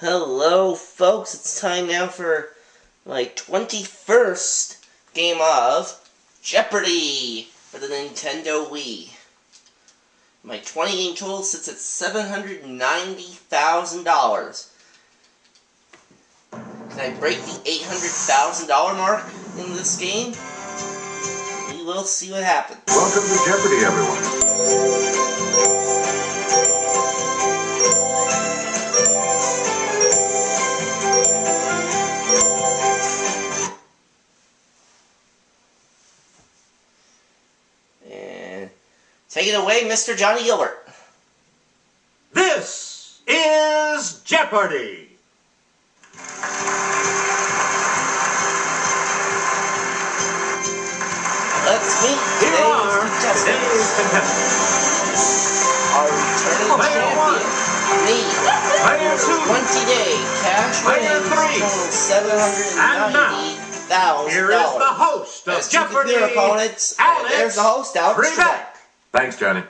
Hello, folks. It's time now for my 21st game of Jeopardy for the Nintendo Wii. My 20-game total sits at $790,000. Can I break the $800,000 mark in this game? We will see what happens. Welcome to Jeopardy, everyone. Take it away, Mr. Johnny Gilbert. This is Jeopardy! Let's meet today's contestants. Our returning champion, me, 20-day cash winnings total $790,000. Here is the host of Jeopardy, opponents. Alex. There's the host, Alex. Thanks, Johnny.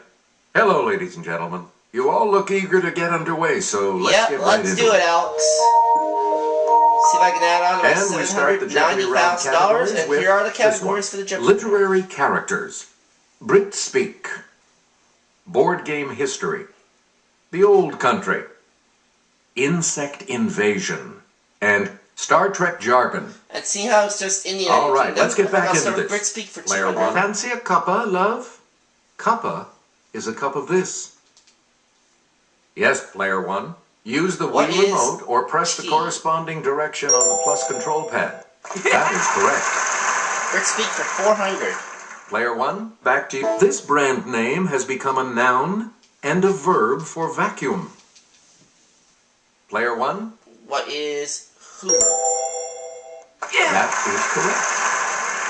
Hello, ladies and gentlemen. You all look eager to get underway, so let's get right into it. Let's do it, Alex. See if I can add on to my $790,000, and here are the categories for the Jeopardy. Literary characters, Brit speak, board game history, the old country, insect invasion, and Star Trek jargon. And see how it's just Indian. All right, let's get back into this. Brit speak for Player one. Fancy a cuppa, love? Cuppa is a cup of this. Yes, player one. Use the Wii remote or press the corresponding direction on the plus control pad. That is correct. Brit speak for 400. Player one, back to you. This brand name has become a noun and a verb for vacuum. Player one. What is Hoover? That is correct.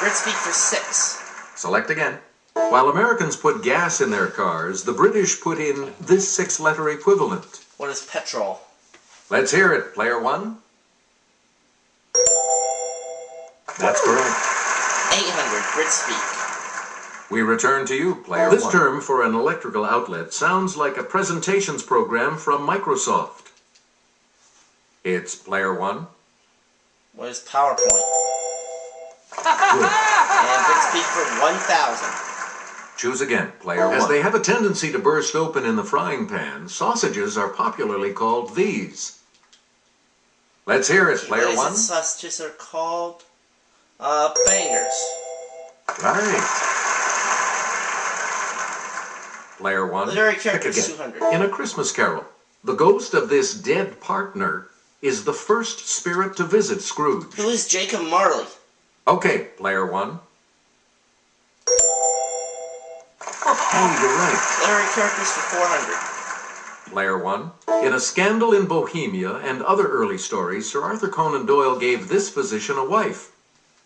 Brit speak for 6. Select again. While Americans put gas in their cars, the British put in this 6-letter equivalent. What is petrol? Let's hear it, player one. That's correct. 800, Brit speak. We return to you, player one. This term for an electrical outlet sounds like a presentations program from Microsoft. It's player one. What is PowerPoint? And Brit speak for 1,000. Choose again, player one. As they have a tendency to burst open in the frying pan, sausages are popularly called these. Let's hear it, player one. Sausages are called bangers. Right. Player one. Literary characters 200. In A Christmas Carol, the ghost of this dead partner is the first spirit to visit Scrooge. Who is Jacob Marley? Okay, player one. Oh, you're right. Literary characters for 400. Player one. In A Scandal in Bohemia and other early stories, Sir Arthur Conan Doyle gave this physician a wife,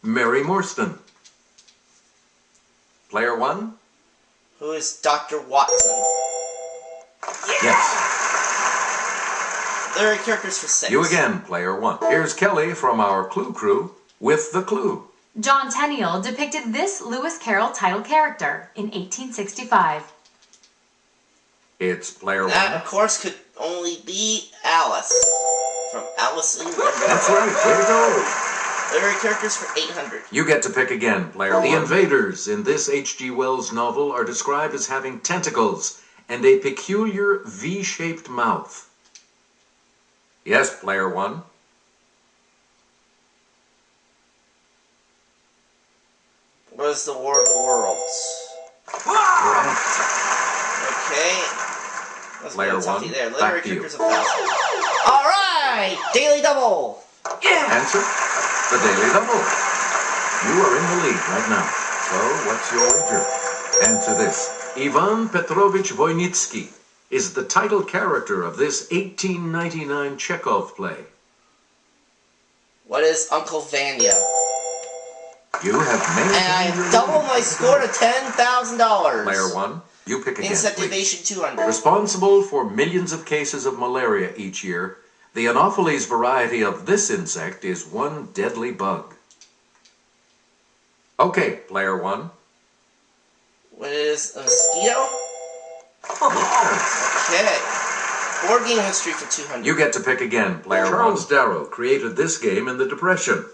Mary Morstan. Player one. Who is Dr. Watson? Yes. Literary characters for 6. You again, player one. Here's Kelly from our Clue Crew with the clue. John Tenniel depicted this Lewis Carroll title character in 1865. It's player one. That, of course, could only be Alice from Alice in Wonderland. That's right. Way to go. Literary characters for 800. You get to pick again, player one. The invaders in this H.G. Wells novel are described as having tentacles and a peculiar V-shaped mouth. Yes, player one. What is the War of the Worlds? Okay. Let's player one. There. Literary characters of 1,000. Alright! Daily Double! Yeah! Answer. The Daily Double. You are in the lead right now. So, what's your wager? Answer this. Ivan Petrovich Voynitsky is the title character of this 1899 Chekhov play. What is Uncle Vanya? You have made and I doubled my score to $10,000. Player one, you pick again. Insect Invasion 200. Responsible for millions of cases of malaria each year, the Anopheles variety of this insect is one deadly bug. Okay, player one. What is a mosquito? Yes. Okay. Board game history for 200. You get to pick again, player Charles Darrow created this game in the Depression,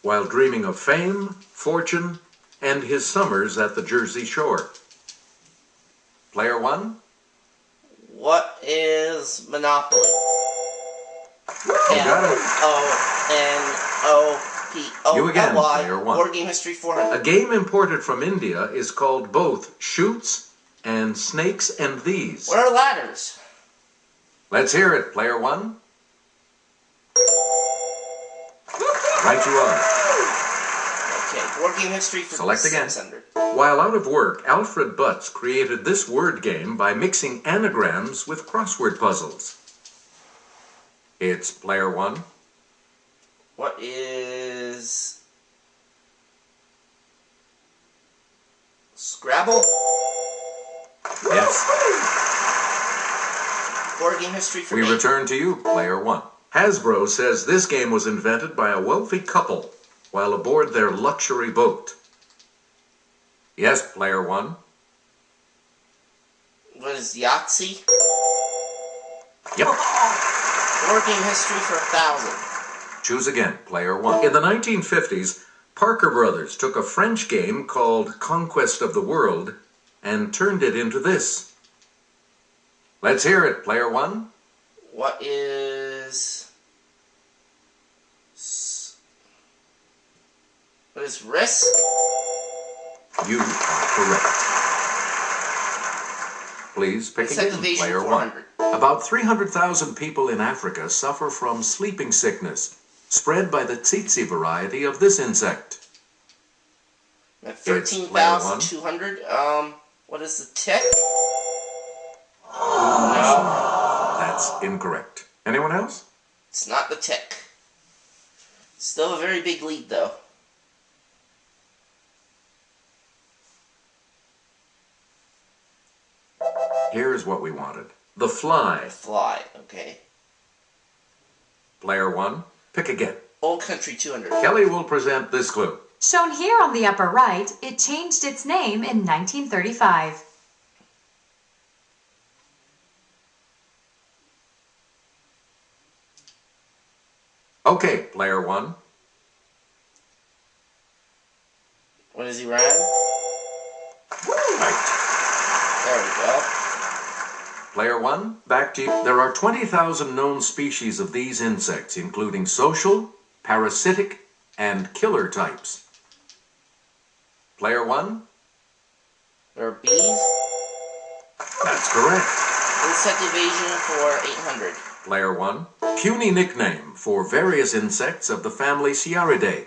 while dreaming of fame, fortune, and his summers at the Jersey Shore. Player 1? What is Monopoly? You got it. M-O-N-O-P-O-L-Y. You again, player 1. Board game history 400. A game imported from India is called both Chutes and Snakes and These. What are ladders? Let's hear it, player 1. Right you are. Okay, board game history for Select again. 600. While out of work, Alfred Butts created this word game by mixing anagrams with crossword puzzles. It's player 1. What is Scrabble? Yes. Board game history for We 8. return to you, player 1. Hasbro says this game was invented by a wealthy couple while aboard their luxury boat. Yes, player 1. What is Yahtzee? Yep. Board game history for 1,000. Choose again, player 1. In the 1950s, Parker Brothers took a French game called Conquest of the World and turned it into this. Let's hear it, player 1. What is Risk? You are correct. Please pick again, Activation player 400. 1. About 300,000 people in Africa suffer from sleeping sickness, spread by the tsetse variety of this insect. At It's player 13,200. What is the tick? That's incorrect. Anyone else? It's not the tick. Still a very big lead, though. Here's what we wanted. The fly. Fly, okay. Player 1, pick again. Old Country 200. Kelly will present this clue. Shown here on the upper right, it changed its name in 1935. Okay, player 1. What is he rhyme? Right. There we go. Player 1, back to you. There are 20,000 known species of these insects, including social, parasitic, and killer types. Player 1? There are bees. That's correct. Insect evasion for 800. Player 1, puny nickname for various insects of the family Sciaridae.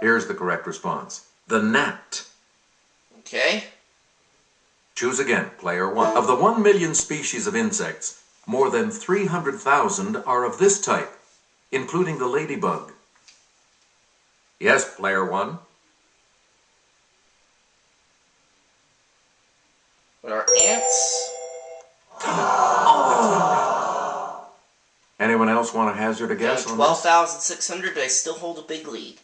Here's the correct response. The gnat. Okay. Choose again, player 1. Of the 1 million species of insects, more than 300,000 are of this type, including the ladybug. Yes, player 1. What are ants? Anyone else want to hazard a guess on this? 12,600. I still hold a big lead.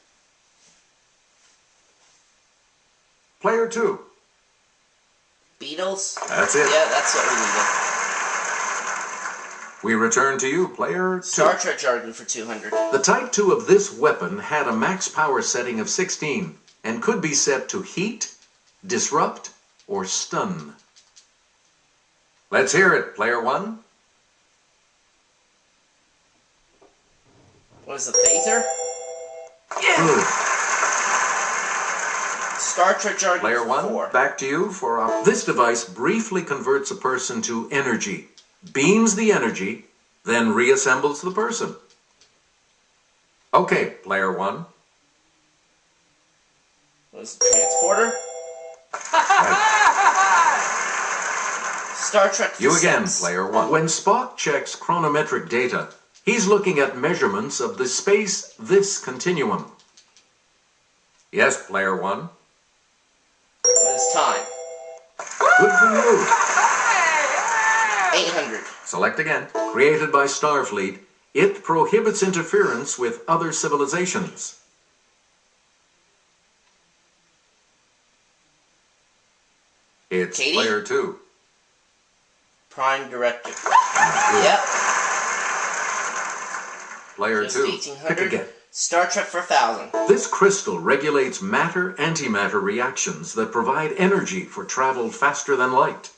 Player 2. Beetles? That's it. Yeah, that's what we We needed. return to you, player 2. Star Trek jargon for 200. The Type 2 of this weapon had a max power setting of 16 and could be set to heat, disrupt, or stun. Let's hear it, player 1. What is a phaser? Good. Star Trek jargon Player for 1, 4. back to you for this device briefly converts a person to energy, beams the energy, then reassembles the person. Okay, player 1. What is a transporter? Star Trek for You again, 6. player 1. When Spock checks chronometric data, he's looking at measurements of the space-this continuum. Yes, player 1. What is time? Good for you. 800. Select again. Created by Starfleet, it prohibits interference with other civilizations. It's Katie? player 2. Prime Directive. Good. Yep. Player Just 2. 1800. Pick again. Star Trek for 1000. This crystal regulates matter-antimatter reactions that provide energy for travel faster than light.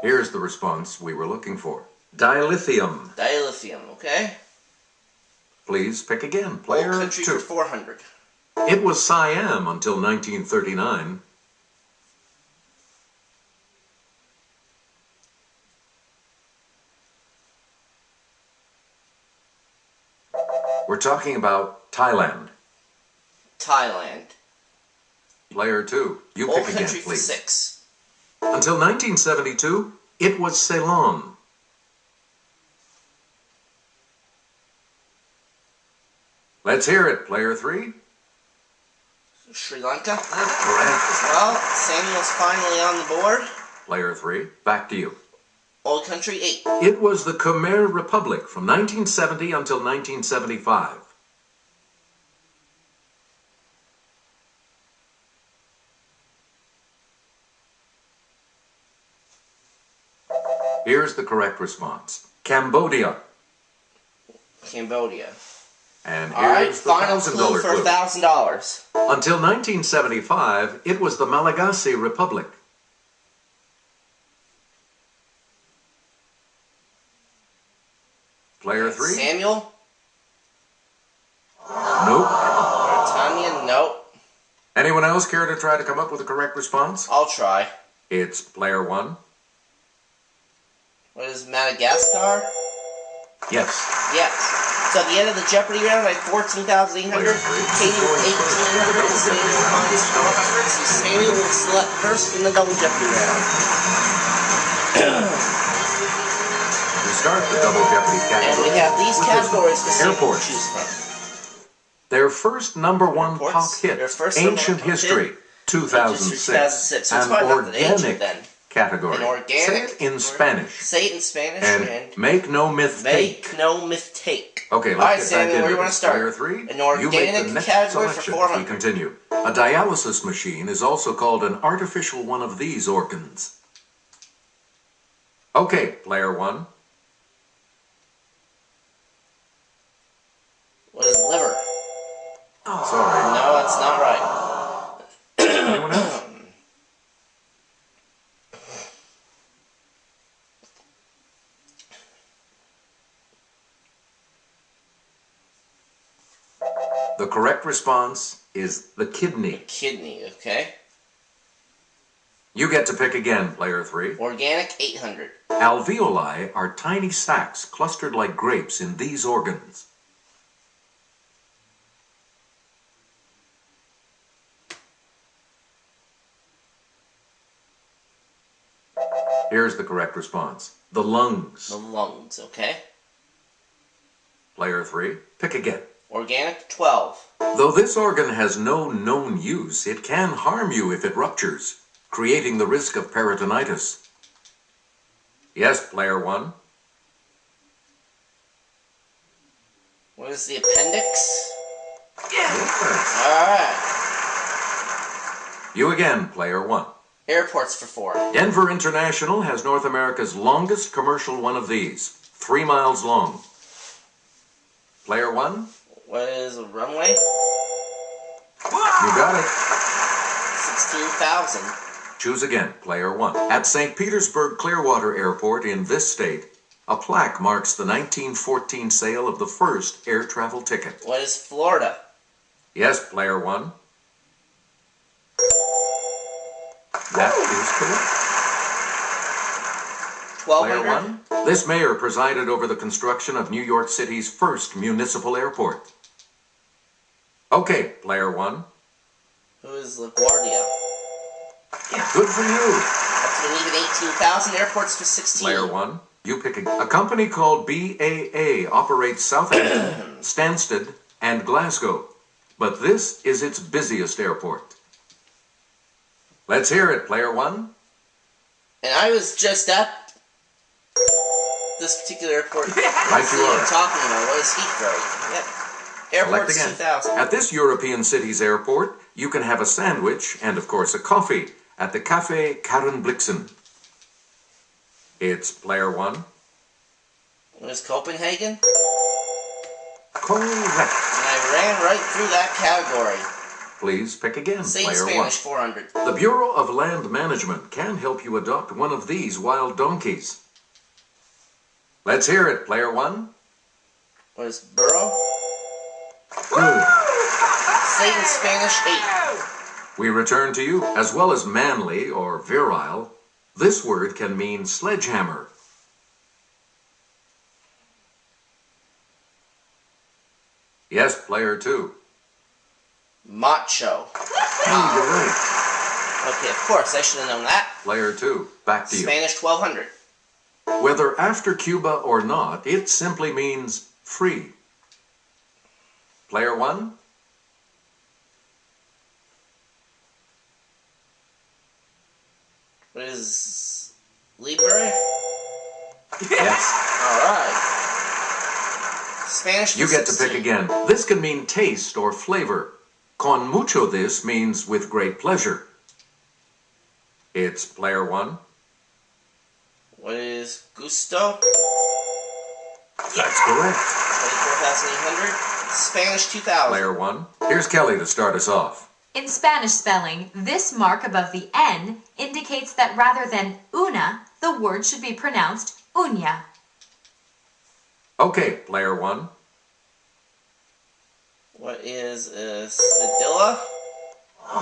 Here's the response we were looking for. Dilithium. Dilithium, okay. Please pick again. Old Player Country 2. for 400. It was Siam until 1939. We're talking about Thailand. Thailand. Player 2. You Old pick again, Country for please. 6. Until 1972, it was Ceylon. Let's hear it, player 3. Sri Lanka. Correct. Well, Samuel's finally on the board. Player 3, back to you. Old Country 8. It was the Khmer Republic from 1970 until 1975. Here's the correct response. Cambodia. Cambodia. And Alright, here's the final $1,000 clue for clue. $1,000. Until 1975, it was the Malagasy Republic. Player 3? Samuel? Nope. Mauritania? Nope. Anyone else care to try to come up with a correct response? I'll try. It's player 1. What is Madagascar? Yes. Yes. So at the end of the Jeopardy round, I had 14,800. Katie with 1,800. Samuel minus 400. So Samuel will select first in the double Jeopardy round. We start the double Jeopardy And category. we have these with this categories one. to Samuel to Airports. choose from. Their first number 1 Airports. pop hit, Their first number Ancient one pop History, hit, 2006. 2006. So it's An probably not the ancient organic then. category. An organic. Say it in Spanish. Say it in Spanish And make no myth take. make no MYTHTAKE. Okay, Alright, let's get back Samuel, where do into you want this. to start? Player 3, An you make organic the next category for selection. 400. We continue. A dialysis machine is also called an artificial one of these organs. Okay, player 1. What is liver? Sorry. No, that's not right. Anyone else? The correct response is the kidney. Kidney, okay. You get to pick again, player 3. Organic, 800. Alveoli are tiny sacs clustered like grapes in these organs. Here's the correct response. The lungs. The lungs, okay. Player 3, pick again. Organic, 12. Though this organ has no known use, it can harm you if it ruptures, creating the risk of peritonitis. Yes, player 1. What is the appendix? Yes. Alright. You again, player 1. Airports for 4. Denver International has North America's longest commercial one of these, 3 miles long. Player 1. What is a runway? You got it. 16,000. Choose again, player 1. At St. Petersburg Clearwater Airport in this state, a plaque marks the 1914 sale of the first air travel ticket. What is Florida? Yes, player 1. That is correct. 1,200. Player 1. This mayor presided over the construction of New York City's first municipal airport. Okay, player 1. Who is LaGuardia? Good for you. That's an even 18,000. Airports for 16. Player 1. You pick a company called BAA operates Southampton, Stansted, and Glasgow. But this is its busiest airport. Let's hear it, player 1. And I was just at this particular airport Right you are. talking about. What is Heathrow? Yep. Select Airports again. 2000. At this European city's airport, you can have a sandwich and, of course, a coffee at the Café Karen Blixen. It's player 1. What is Copenhagen? Correct. And I ran right through that category. Please pick again, Say in player 1. Spanish, 400. The Bureau of Land Management can help you adopt one of these wild donkeys. Let's hear it, player 1. What is burro? Good. Say in Spanish, 8. We return to you. As well as manly or virile, this word can mean sledgehammer. Yes, player 2. Macho. Hey, you're right. Okay, of course, I should have known that. Player 2, back to you. Spanish, 1200. Whether after Cuba or not, it simply means free. Player 1. What is Libre? Yes. Alright. Spanish, You get to pick 16. again. This can mean taste or flavor. Con mucho this means with great pleasure. It's player 1. What is Gusto? That's correct. 24,800. Spanish, 2000. Player 1. Here's Kelly to start us off. In Spanish spelling, this mark above the N indicates that rather than una, the word should be pronounced uña. Okay, player 1. What is Cedilla?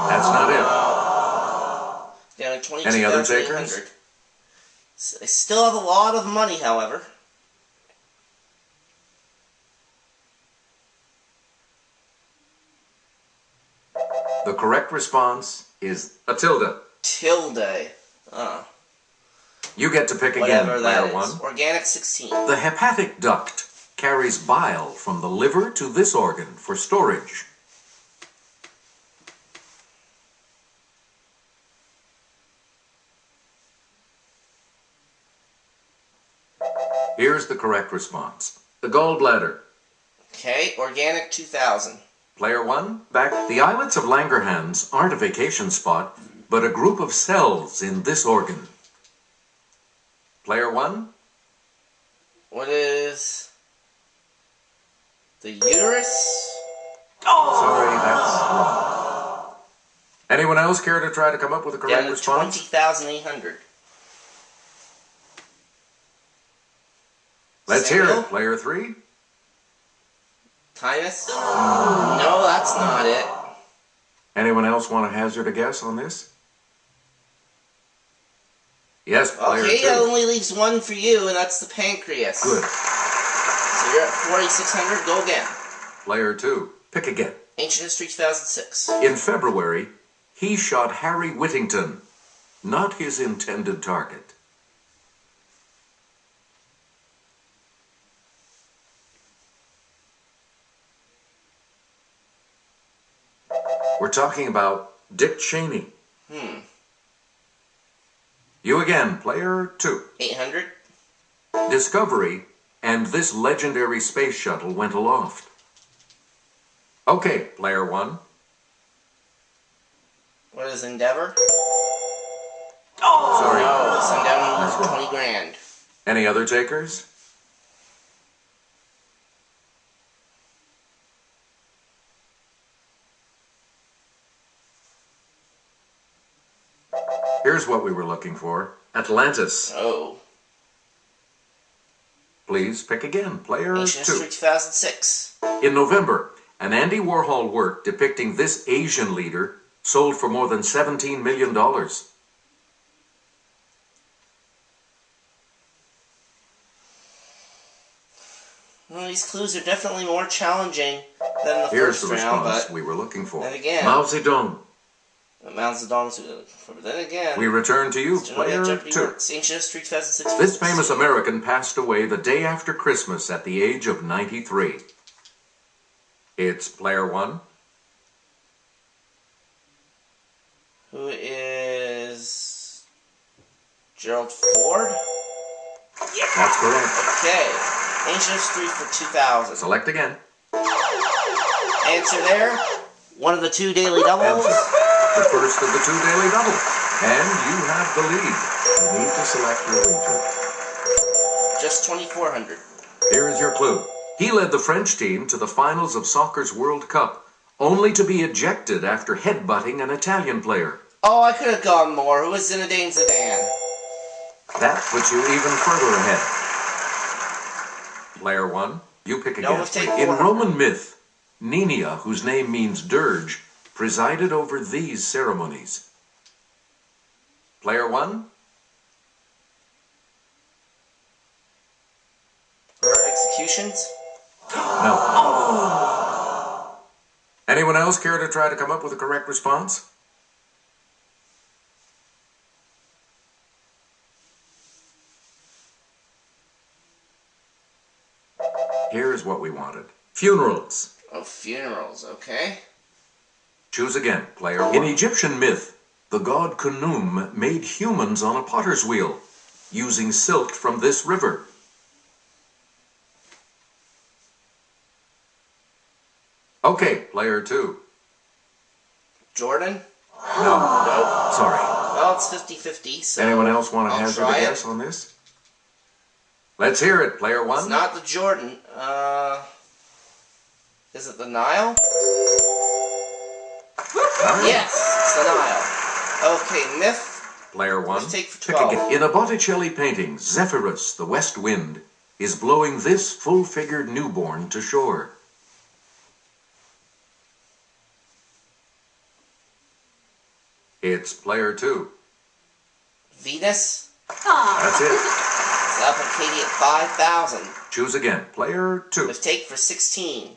That's not it. Down at 22,800. Any other takers? I still have a lot of money, however. The correct response is a tilde. Tilde. You get to pick again, Whatever player that is. 1. Organic, 16. The hepatic duct carries bile from the liver to this organ for storage. Here's the correct response. The gallbladder. Okay, organic, 2000. Player 1, back. The islets of Langerhans aren't a vacation spot, but a group of cells in this organ. Player 1, What is the uterus? sorry, that's wrong. Anyone else care to try to come up with a correct Down to response? 20,800. Let's hear Samuel? it, player 3. Thymus? No, that's not it. Anyone else want to hazard a guess on this? Yes, player Okay, 2. that only leaves one for you, and that's the pancreas. Good. So you're at 4,600. Go again. Player 2. Pick again. Ancient History, 2006. In February, he shot Harry Whittington, not his intended target. We're talking about Dick Cheney. You again, player 2. 800. Discovery and this legendary space shuttle went aloft. Okay, player 1. What is Endeavor? Sorry. Oh, so I'm down That's wrong. 20 grand. Any other takers? Here's what we were looking for. Atlantis. Oh. Please pick again. Player 2. Ancient History, 2006. In November, an Andy Warhol work depicting this Asian leader sold for more than $17 million. Well, these clues are definitely more challenging than the Here's first the round, response but we were looking for. then again- Mao Zedong. Mao Zedong's but then again, We return to you, still know how player Jeopardy 2. works. Ancient History, 2006. This famous American passed away the day after Christmas at the age of 93. It's player 1. Who is Gerald Ford? That's correct. Okay. Ancient History for 2000. Select again. Answer there. One of the two daily doubles. The first of the two daily doubles. And you have the lead. You need to select your wager. Just 2,400. Here is your clue. He led the French team to the finals of soccer's World Cup, only to be ejected after headbutting an Italian player. Oh, I could have gone more. Who was Zinedine Zidane? That puts you even further ahead. Player 1, you pick again. In Roman myth, Nenia, whose name means dirge, presided over these ceremonies. Player 1? Or executions? No. Anyone else care to try to come up with a correct response? Here's what we wanted. Funerals. Oh, funerals, okay. Choose again, player 1. In Egyptian myth, the god Khnum made humans on a potter's wheel, using silt from this river. Okay, player 2. Jordan? No. Nope. Sorry. Well, it's 50-50, so... Anyone else want to I'll hazard a try guess on this? Let's hear it, player 1. It's not the Jordan. Is it the Nile? Yes, it's the Nile. Okay, myth. Player 1. Take for Pick 12. again. In a Botticelli painting, Zephyrus, the west wind, is blowing this full-figured newborn to shore. It's player 2. Venus. That's it. It's up at Katie at 5,000. Choose again. Player 2. MYTHTAKE for 16.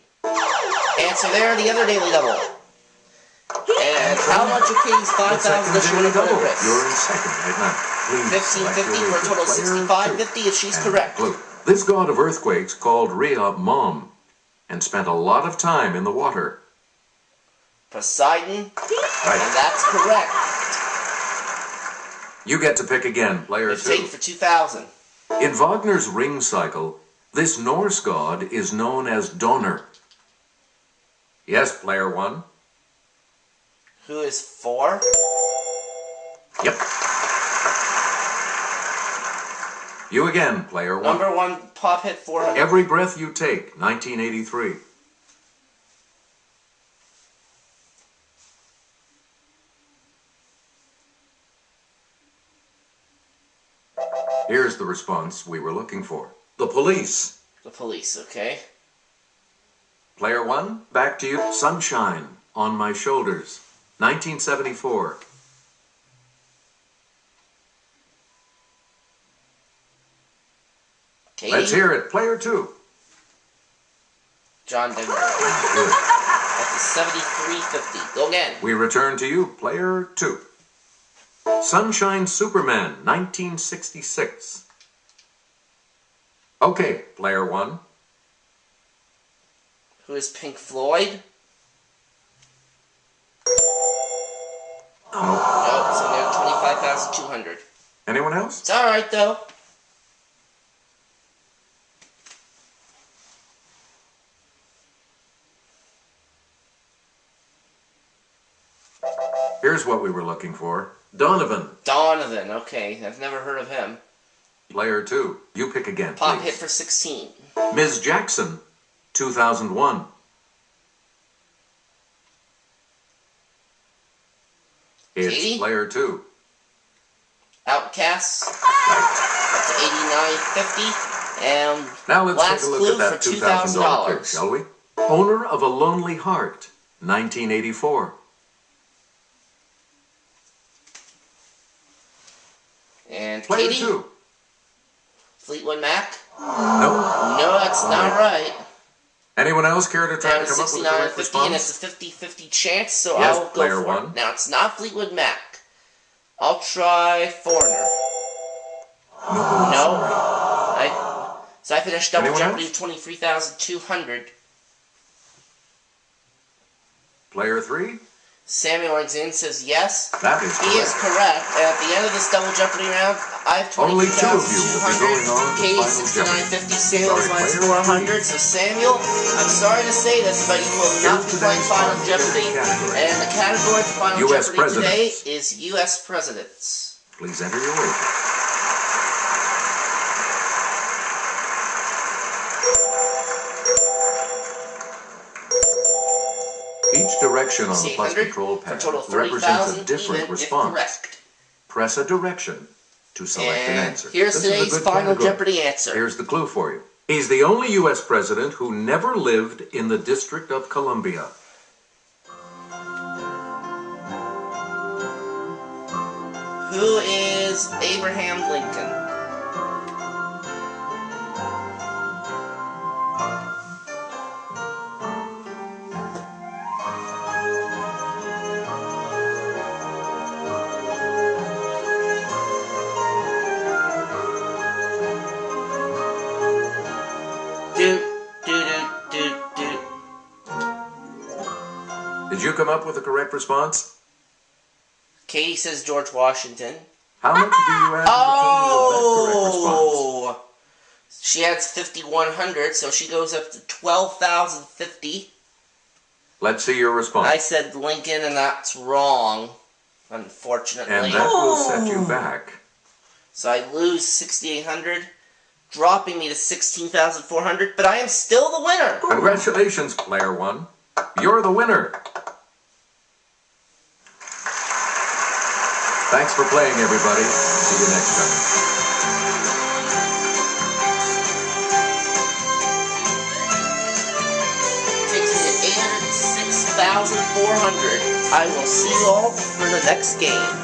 Answer there, the other daily double. And how much of Katie's 5,000 does she want to put at risk? You're in second right now. Please select 1550 your for a wager. total of Player 6550 if she's And correct. clue. This god of earthquakes called Rhea Mom and spent a lot of time in the water. Poseidon. Right. And that's correct. You get to pick again, player 2. MYTHTAKE for 2,000. In Wagner's Ring Cycle, this Norse god is known as Donner. Yes, player 1. Who is 4? Yep. You again, player 1. Number 1 pop hit 400. Every Breath You Take, 1983. Here's the response we were looking for. The Police. The Police, okay. Player 1, back to you. Sunshine on My Shoulders, 1974. Katie? Let's hear it. Player 2. John Denver. Good. That's a 7350. Go again. We return to you, player 2. Sunshine Superman, 1966. Okay, player 1. Who is Pink Floyd? No. Nope, so they're 25,200. Anyone else? It's alright though. Here's what we were looking for. Donovan. Donovan, okay. I've never heard of him. Player 2. You pick again, Pop please. hit for 16. Ms. Jackson, 2001. It's Katie? player 2. Outcasts. Right. That's 8950. And Now let's last take a look clue at that for $2,000 pick, $2,000. shall we? Owner of a Lonely Heart, 1984. And Player Katie? 2. Fleetwood Mac? No. No, that's not right. Anyone else care to try Down to come up with a 69.50, correct and it's response? a 50-50 chance, so Yes, I'll go player for 1. it. Now, it's not Fleetwood Mac. I'll try Foreigner. No. So I finished Double Anyone Jeopardy else? with 23,200. Player 3. Samuel Alexander says yes. That is He is correct. correct. And at the end of this double Jeopardy round, I have Only two of you will be 22,200. going on to Katie Final Jeopardy. 6950. Samuel's Sorry, mine's player 400. So Samuel, I'm sorry to say this, but you will not be Here's playing today's Final Final Jeopardy. Jeopardy category. And the category for Final US Jeopardy today presidents. is U.S. presidents. Please enter your wager. Each direction on the plus 800 control for a pad total of represents 30,000 a different even if response. correct. Press a direction to select an And answer. here's This is a today's good Final category. Jeopardy answer. Here's the clue for you. He's the only U.S. president who never lived in the District of Columbia. Who is Abraham Lincoln? Did you come up with the correct response? Katie says George Washington. How much do you add to the total of that correct response? Oh! She adds 5,100, so she goes up to 12,050. Let's see your response. I said Lincoln, and that's wrong, unfortunately. And that will set you back. So I lose 6,800, dropping me to 16,400, but I am still the winner. Congratulations, player one. You're the winner. Thanks for playing, everybody. See you next time. Takes me to 806,400. I will see you all for the next game.